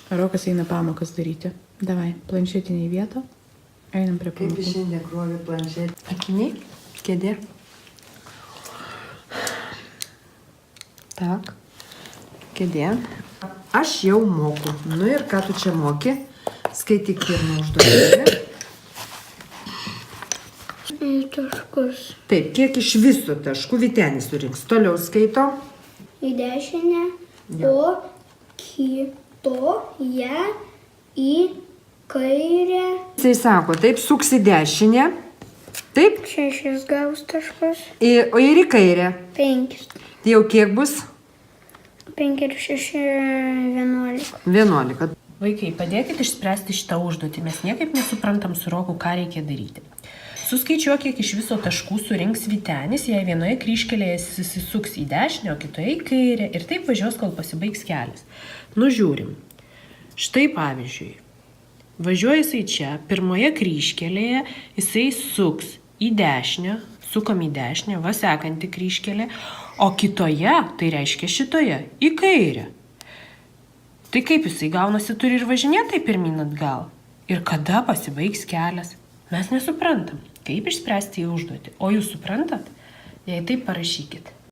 Rokas eina pamokas daryti. Davai, planšetinį vietą. Einam prie pamokų. Kaip šiandien krovė planšetį? Akiniai, kėdė. Tak, kėdė. Aš jau moku. Nu ir ką tu čia moki? Skaityk pirmą užduotį. Taškus. Taip, kiek iš viso taškų Vytenis surinks. Toliau skaito. Į dešinę, o kitoje į kairę. Jisai sako, taip, suks į dešinę. Taip, 6 gaus taškus. o ir į kairę. 5. Tai jau kiek bus? 5 ir 6, 11. 11. Vaikai, padėkit išspręsti šitą užduotį. Mes niekaip nesuprantam su Roku, ką reikia daryti. Suskaičiuok, kiek iš viso taškų surinks Vytenis, jei vienoje kryžkelėje susisuks į dešinę, o kitoje į kairę ir taip važiuos, kol pasibaigs kelias. Nužiūrim. Štai pavyzdžiui, važiuoja jisai čia, pirmoje kryžkelėje jisai suks į dešinę, sukam į dešinę, va sekanti kryžkelė, o kitoje, tai reiškia šitoje, į kairę. Tai kaip jisai gaunasi, turi ir važinėti pirmyn atgal? Ir kada pasibaigs kelias? Mes nesuprantam, kaip išspręsti į užduotį. O jūs suprantat? Jei taip, parašykit.